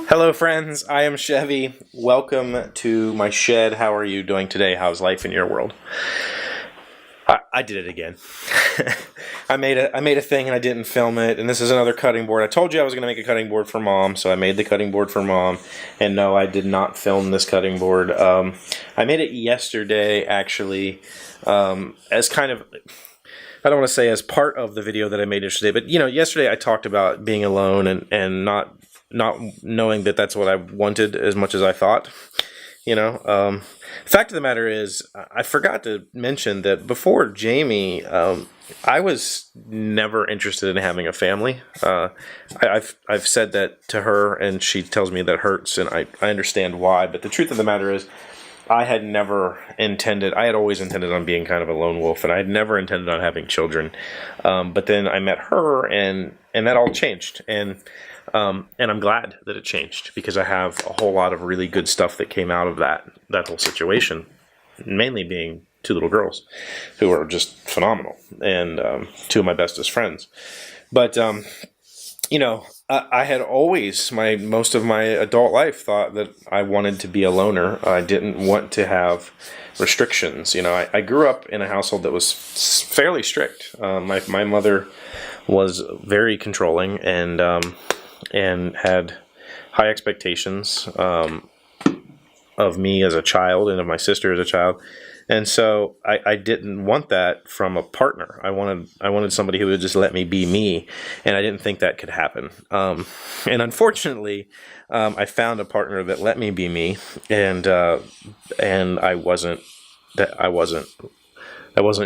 Hello friends, I am Chevee. Welcome to my shed. How are you doing today? How's life in your world? I did it again. I made a thing and I didn't film it, and this is another cutting board. I told you I was going to make a cutting board for Mom, so I made the cutting board for Mom, and no, I did not film this cutting board. I made it yesterday, actually, as kind of, I don't want to say as part of the video that I made yesterday, but you know, yesterday I talked about being alone and not knowing that that's what I wanted as much as I thought. You know, fact of the matter is, I forgot to mention that before Jamie, I was never interested in having a family. I've said that to her, and she tells me that hurts, and I understand why. But the truth of the matter is, I had always intended on being kind of a lone wolf, and I had never intended on having children. But then I met her, and that all changed. And I'm glad that it changed, because I have a whole lot of really good stuff that came out of that whole situation, mainly being two little girls who are just phenomenal, and two of my bestest friends. But you know, I had always, most of my adult life, thought that I wanted to be a loner. I didn't want to have restrictions. You know, I grew up in a household that was fairly strict. My mother was very controlling and had high expectations of me as a child and of my sister as a child. And so I didn't want that from a partner. I wanted somebody who would just let me be me, and I didn't think that could happen. And unfortunately, I found a partner that let me be me, and that wasn't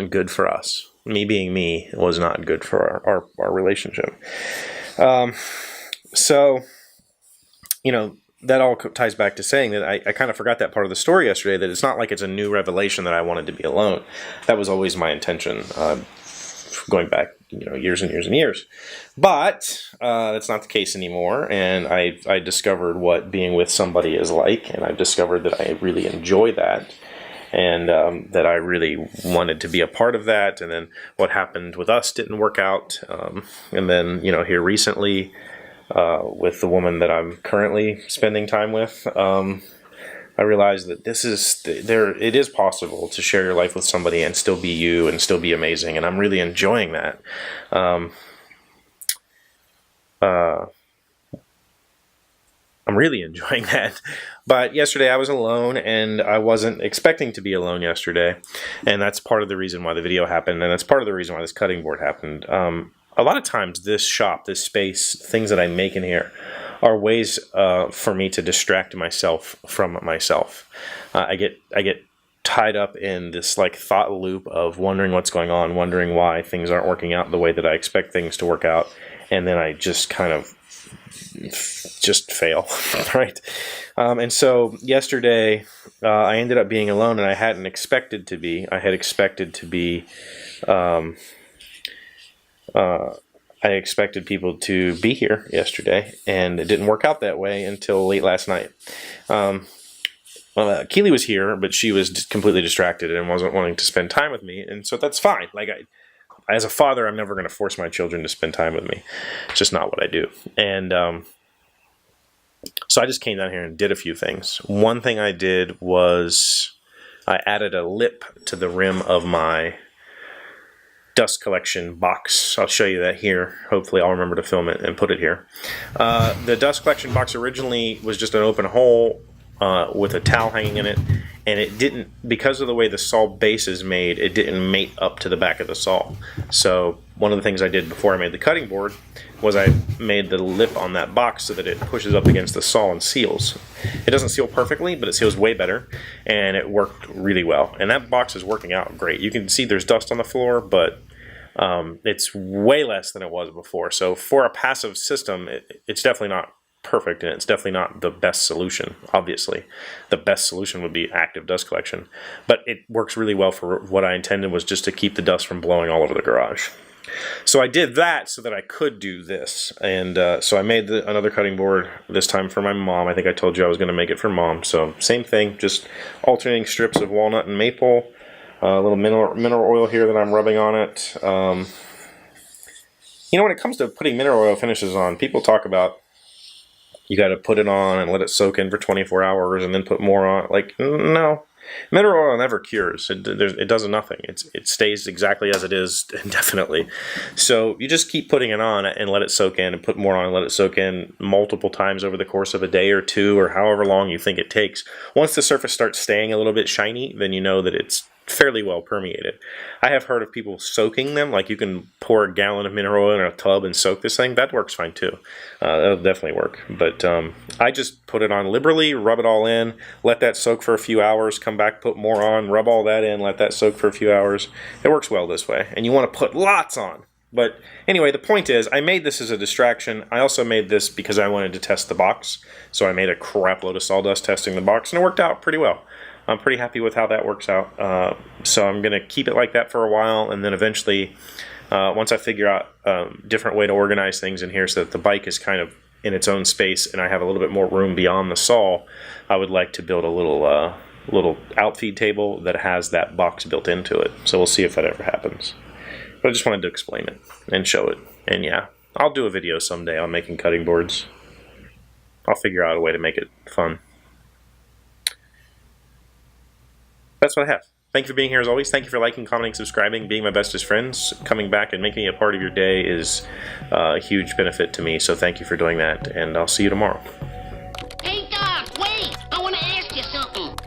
good for us. Me being me was not good for our relationship. So, you know, that all ties back to saying that I kind of forgot that part of the story yesterday, that it's not like it's a new revelation that I wanted to be alone. That was always my intention, going back, you know, years and years and years. But that's not the case anymore, and I discovered what being with somebody is like, and I've discovered that I really enjoy that, and that I really wanted to be a part of that. And then what happened with us didn't work out, and then, you know, here recently, with the woman that I'm currently spending time with, I realized that it is possible to share your life with somebody and still be you and still be amazing, and I'm really enjoying that. I'm really enjoying that. But yesterday I was alone, and I wasn't expecting to be alone yesterday, and that's part of the reason why the video happened, and that's part of the reason why this cutting board happened. A lot of times this shop, this space, things that I make in here are ways for me to distract myself from myself. I get tied up in this like thought loop of wondering what's going on, wondering why things aren't working out the way that I expect things to work out, and then I just kind of just fail, right? And so yesterday I ended up being alone, and I hadn't expected to be. I had expected to be... I expected people to be here yesterday, and it didn't work out that way until late last night. Keely was here, but she was completely distracted and wasn't wanting to spend time with me, and so that's fine. Like, as a father, I'm never going to force my children to spend time with me. It's just not what I do. And so I just came down here and did a few things. One thing I did was I added a lip to the rim of my dust collection box. I'll show you that here. Hopefully I'll remember to film it and put it here. The dust collection box originally was just an open hole with a towel hanging in it, and it didn't, because of the way the saw base is made, it didn't mate up to the back of the saw. So one of the things I did before I made the cutting board was I made the lip on that box so that it pushes up against the saw and seals. It doesn't seal perfectly, but it seals way better, and it worked really well. And that box is working out great. You can see there's dust on the floor, but it's way less than it was before. So for a passive system, it's definitely not perfect, and it's definitely not the best solution. Obviously, the best solution would be active dust collection, but it works really well for what I intended, was just to keep the dust from blowing all over the garage. So I did that so that I could do this, and so I made another cutting board, this time for my mom. I think I told you I was going to make it for Mom. So same thing, just alternating strips of walnut and maple, A little mineral oil here that I'm rubbing on it. You know, when it comes to putting mineral oil finishes on, people talk about you got to put it on and let it soak in for 24 hours and then put more on. Like, no. Mineral oil never cures. It does nothing. It stays exactly as it is indefinitely. So you just keep putting it on and let it soak in, and put more on and let it soak in multiple times over the course of a day or two, or however long you think it takes. Once the surface starts staying a little bit shiny, then you know that it's fairly well permeated. I have heard of people soaking them, like you can pour a gallon of mineral oil in a tub and soak this thing. That works fine too. That'll definitely work. But I just put it on liberally, rub it all in, let that soak for a few hours, come back, put more on, rub all that in, let that soak for a few hours. It works well this way. And you want to put lots on. But anyway, the point is, I made this as a distraction. I also made this because I wanted to test the box. So I made a crap load of sawdust testing the box, and it worked out pretty well. I'm pretty happy with how that works out. So I'm going to keep it like that for a while, and then eventually, once I figure out a different way to organize things in here so that the bike is kind of in its own space and I have a little bit more room beyond the saw, I would like to build a little outfeed table that has that box built into it. So we'll see if that ever happens. But I just wanted to explain it and show it. And yeah, I'll do a video someday on making cutting boards. I'll figure out a way to make it fun. That's what I have. Thank you for being here as always. Thank you for liking, commenting, subscribing, being my bestest friends. Coming back and making me a part of your day is a huge benefit to me, so thank you for doing that, and I'll see you tomorrow. Hey, Doc, wait! I want to ask you something.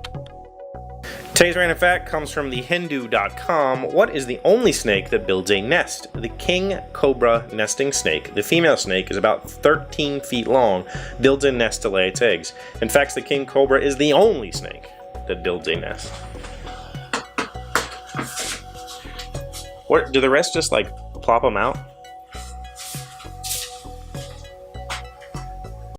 Today's random fact comes from thehindu.com. What is the only snake that builds a nest? The king cobra nesting snake. The female snake is about 13 feet long, builds a nest to lay its eggs. In fact, the king cobra is the only snake that builds a nest. What, do the rest just like plop them out?